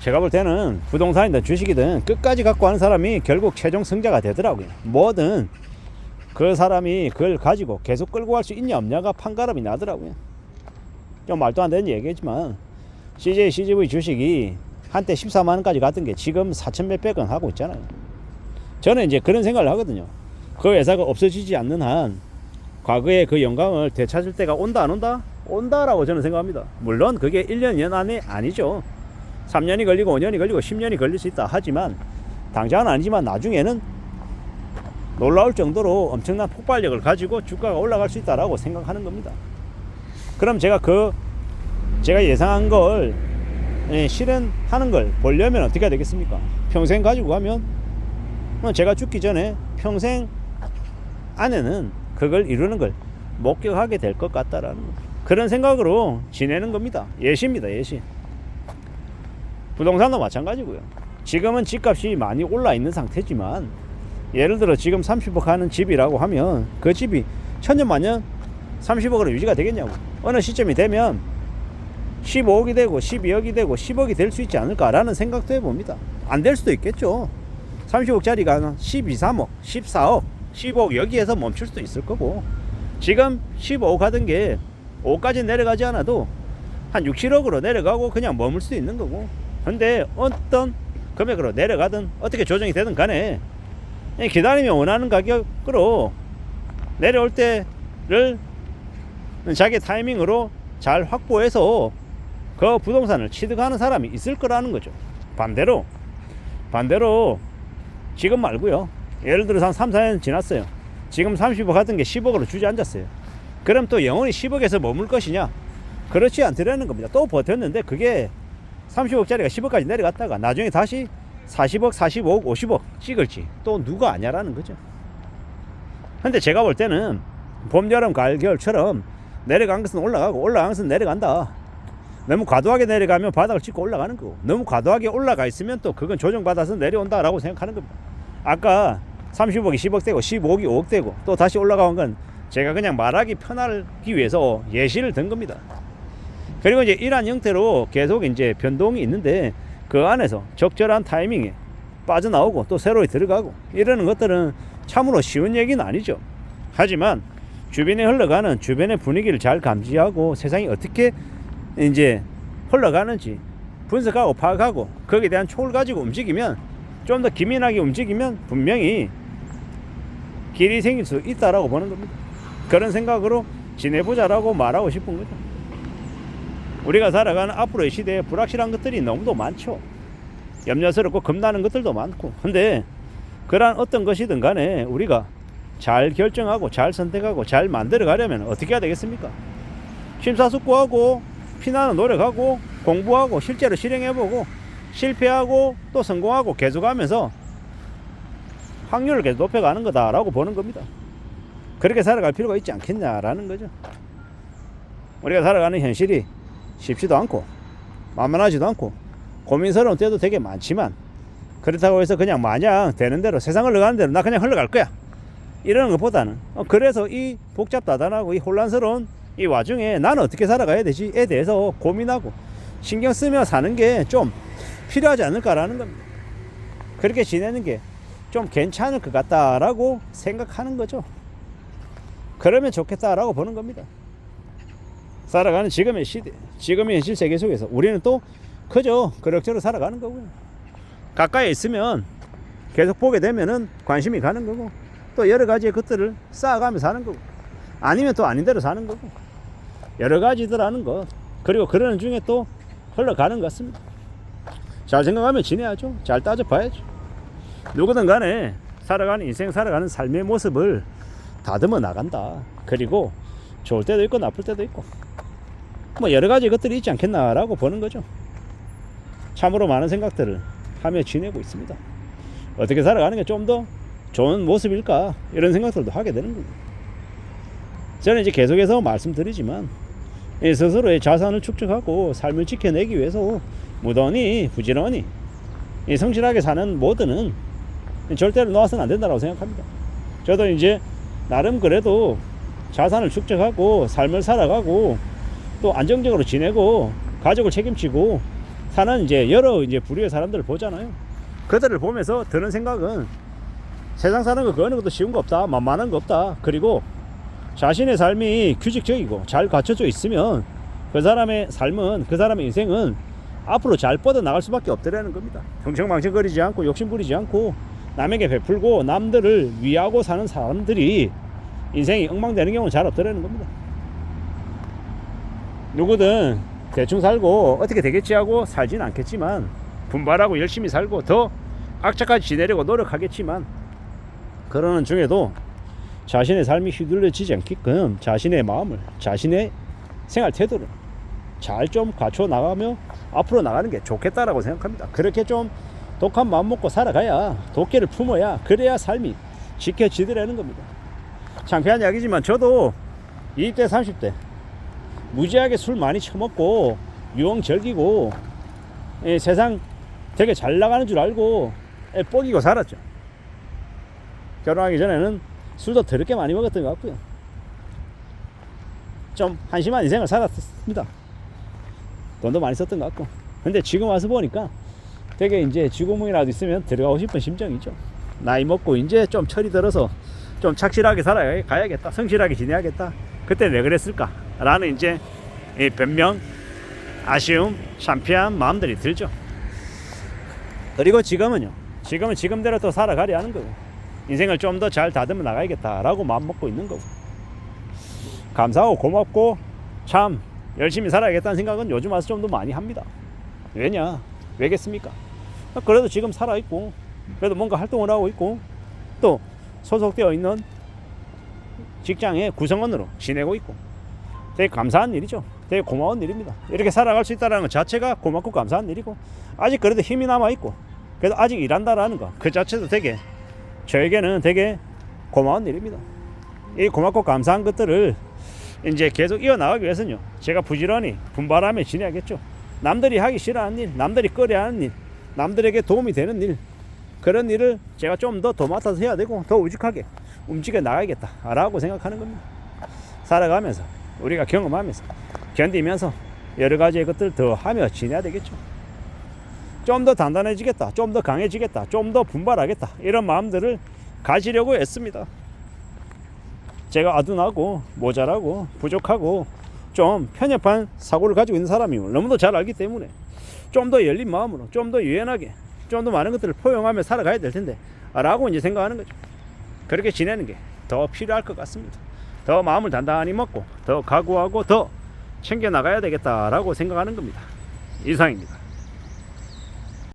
제가 볼 때는 부동산이든 주식이든 끝까지 갖고 하는 사람이 결국 최종 승자가 되더라고요. 뭐든 그 사람이 그걸 가지고 계속 끌고 갈 수 있냐 없냐가 판가름이 나더라고요. 좀 말도 안 되는 얘기지만 CJ, CGV 주식이 한때 14만원까지 갔던 게 지금 4천 몇백 원 하고 있잖아요. 저는 이제 그런 생각을 하거든요. 그 회사가 없어지지 않는 한 과거의 그 영광을 되찾을 때가 온다 안 온다? 온다라고 저는 생각합니다. 물론 그게 1년, 2년 안에 아니죠. 3년이 걸리고 5년이 걸리고 10년이 걸릴 수 있다 하지만 당장은 아니지만 나중에는 놀라울 정도로 엄청난 폭발력을 가지고 주가가 올라갈 수 있다라고 생각하는 겁니다. 그럼 제가 예상한 걸 실현하는 걸 보려면 어떻게 해야 되겠습니까? 평생 가지고 가면 제가 죽기 전에 평생 안에는 그걸 이루는 걸 목격하게 될 것 같다라는 그런 생각으로 지내는 겁니다. 예시입니다. 예시. 부동산도 마찬가지고요. 지금은 집값이 많이 올라 있는 상태지만 예를 들어 지금 30억 하는 집이라고 하면 그 집이 천년만년 30억으로 유지가 되겠냐고. 어느 시점이 되면 15억이 되고 12억이 되고 10억이 될 수 있지 않을까라는 생각도 해봅니다. 안 될 수도 있겠죠. 30억짜리가 12, 3억, 14억, 15억 여기에서 멈출 수도 있을 거고 지금 15억 하던 게 5까지 내려가지 않아도 한 6, 7억으로 내려가고 그냥 머물 수도 있는 거고 근데 어떤 금액으로 내려가든 어떻게 조정이 되든 간에 기다리면 원하는 가격으로 내려올 때를 자기 타이밍으로 잘 확보해서 그 부동산을 취득하는 사람이 있을 거라는 거죠. 반대로 지금 말고요. 예를 들어서 한 3, 4년 지났어요. 지금 30억 하던 게 10억으로 주저앉았어요. 그럼 또 영원히 10억에서 머물 것이냐? 그렇지 않더라는 겁니다. 또 버텼는데 그게 30억짜리가 10억까지 내려갔다가 나중에 다시 40억, 45억, 50억 찍을지 또 누가 아냐라는 거죠. 근데 제가 볼 때는 봄, 여름, 가을, 겨울처럼 내려간 것은 올라가고 올라간 것은 내려간다. 너무 과도하게 내려가면 바닥을 찍고 올라가는 거고 너무 과도하게 올라가 있으면 또 그건 조정받아서 내려온다라고 생각하는 겁니다. 아까 30억이 10억 되고 15억이 5억 되고 또 다시 올라간 건 제가 그냥 말하기 편하기 위해서 예시를 든 겁니다. 그리고 이제 이러한 형태로 계속 이제 변동이 있는데 그 안에서 적절한 타이밍에 빠져나오고 또 새로 들어가고 이러는 것들은 참으로 쉬운 얘기는 아니죠. 하지만 주변에 흘러가는 주변의 분위기를 잘 감지하고 세상이 어떻게 이제 흘러가는지 분석하고 파악하고 거기에 대한 촉을 가지고 움직이면 좀 더 기민하게 움직이면 분명히 길이 생길 수 있다라고 보는 겁니다. 그런 생각으로 지내보자라고 말하고 싶은 거죠. 우리가 살아가는 앞으로의 시대에 불확실한 것들이 너무도 많죠. 염려스럽고 겁나는 것들도 많고 근데 그러한 어떤 것이든 간에 우리가 잘 결정하고 잘 선택하고 잘 만들어 가려면 어떻게 해야 되겠습니까? 심사숙고하고 피나는 노력하고 공부하고 실제로 실행해보고 실패하고 또 성공하고 계속하면서 확률을 계속 높여가는 거다라고 보는 겁니다. 그렇게 살아갈 필요가 있지 않겠냐라는 거죠. 우리가 살아가는 현실이 쉽지도 않고 만만하지도 않고 고민스러운 때도 되게 많지만 그렇다고 해서 그냥 마냥 되는 대로 세상 흘러가는 대로 나 그냥 흘러갈 거야 이러는 것보다는 그래서 이 복잡다단하고 이 혼란스러운 이 와중에 나는 어떻게 살아가야 되지에 대해서 고민하고 신경 쓰며 사는 게 좀 필요하지 않을까라는 겁니다. 그렇게 지내는 게 좀 괜찮을 것 같다라고 생각하는 거죠. 그러면 좋겠다라고 보는 겁니다. 살아가는 지금의 시대, 지금의 현실 세계 속에서 우리는 또 그저 그럭저럭 살아가는 거고요. 가까이 있으면 계속 보게 되면은 관심이 가는 거고 또 여러 가지의 것들을 쌓아가면서 사는 거고 아니면 또 아닌 대로 사는 거고 여러 가지더라는 것 그리고 그러는 중에 또 흘러가는 것 같습니다. 잘 생각하면 지내야죠. 잘 따져봐야죠. 누구든 간에 살아가는 인생 살아가는 삶의 모습을 다듬어 나간다. 그리고 좋을 때도 있고 나쁠 때도 있고 뭐 여러 가지 것들이 있지 않겠나라고 보는 거죠. 참으로 많은 생각들을 하며 지내고 있습니다. 어떻게 살아가는 게 좀 더 좋은 모습일까 이런 생각들도 하게 되는 겁니다. 저는 이제 계속해서 말씀드리지만 스스로의 자산을 축적하고 삶을 지켜내기 위해서 무던히 부지런히 성실하게 사는 모드는 절대로 놓아서는 안 된다고 생각합니다. 저도 이제 나름 그래도 자산을 축적하고 삶을 살아가고 또 안정적으로 지내고 가족을 책임지고 사는 이제 여러 이제 부류의 사람들을 보잖아요. 그들을 보면서 드는 생각은 세상 사는 거 그 어느 것도 쉬운 거 없다, 만만한 거 없다. 그리고 자신의 삶이 규칙적이고 잘 갖춰져 있으면 그 사람의 삶은, 그 사람의 인생은 앞으로 잘 뻗어나갈 수밖에 없더라는 겁니다. 흥청망청거리지 않고 욕심부리지 않고 남에게 베풀고 남들을 위하고 사는 사람들이 인생이 엉망되는 경우는 잘 없더라는 겁니다. 누구든 대충 살고 어떻게 되겠지 하고 살진 않겠지만, 분발하고 열심히 살고 더 악착같이 지내려고 노력하겠지만, 그러는 중에도 자신의 삶이 휘둘려지지 않게끔 자신의 마음을, 자신의 생활 태도를 잘 좀 갖춰 나가며 앞으로 나가는 게 좋겠다라고 생각합니다. 그렇게 좀 독한 마음 먹고 살아가야, 도끼를 품어야, 그래야 삶이 지켜지더라는 겁니다. 창피한 이야기지만 저도 20대 30대 무지하게 술 많이 처먹고 유흥 즐기고 세상 되게 잘 나가는 줄 알고 뻐기고 살았죠. 결혼하기 전에는 술도 더럽게 많이 먹었던 것 같고요. 좀 한심한 인생을 살았습니다. 돈도 많이 썼던 것 같고. 근데 지금 와서 보니까 되게 이제 쥐구멍이라도 있으면 들어가고 싶은 심정이죠. 나이 먹고 이제 좀 철이 들어서 좀 착실하게 살아가야겠다, 성실하게 지내야겠다. 그때 왜 그랬을까? 라는 이제 변명, 아쉬움, 창피한 마음들이 들죠. 그리고 지금은 지금대로 또 살아가려 하는 거고, 인생을 좀 더 잘 다듬어 나가야겠다라고 마음 먹고 있는 거고, 감사하고 고맙고 참 열심히 살아야겠다는 생각은 요즘 와서 좀 더 많이 합니다. 왜겠습니까? 그래도 지금 살아있고, 그래도 뭔가 활동을 하고 있고, 또 소속되어 있는 직장의 구성원으로 지내고 있고, 되게 감사한 일이죠. 되게 고마운 일입니다. 이렇게 살아갈 수 있다는 것 자체가 고맙고 감사한 일이고, 아직 그래도 힘이 남아있고, 그래도 아직 일한다라는 것 그 자체도 되게, 저에게는 되게 고마운 일입니다. 이 고맙고 감사한 것들을 이제 계속 이어나가기 위해서는요, 제가 부지런히 분발하며 지내야겠죠. 남들이 하기 싫어하는 일, 남들이 꺼려하는 일, 남들에게 도움이 되는 일, 그런 일을 제가 좀 더 도맡아서 해야 되고, 더 우직하게 움직여 나가야겠다라고 생각하는 겁니다. 살아가면서, 우리가 경험하면서, 견디면서 여러 가지의 것들을 더 하며 지내야 되겠죠. 좀 더 단단해지겠다, 좀 더 강해지겠다, 좀 더 분발하겠다, 이런 마음들을 가지려고 했습니다. 제가 아둔하고 모자라고 부족하고 좀 편협한 사고를 가지고 있는 사람임을 너무도 잘 알기 때문에 좀 더 열린 마음으로, 좀 더 유연하게, 좀 더 많은 것들을 포용하며 살아가야 될 텐데 라고 이제 생각하는 거죠. 그렇게 지내는 게 더 필요할 것 같습니다. 더 마음을 단단히 먹고 더 각오하고 더 챙겨 나가야 되겠다라고 생각하는 겁니다. 이상입니다.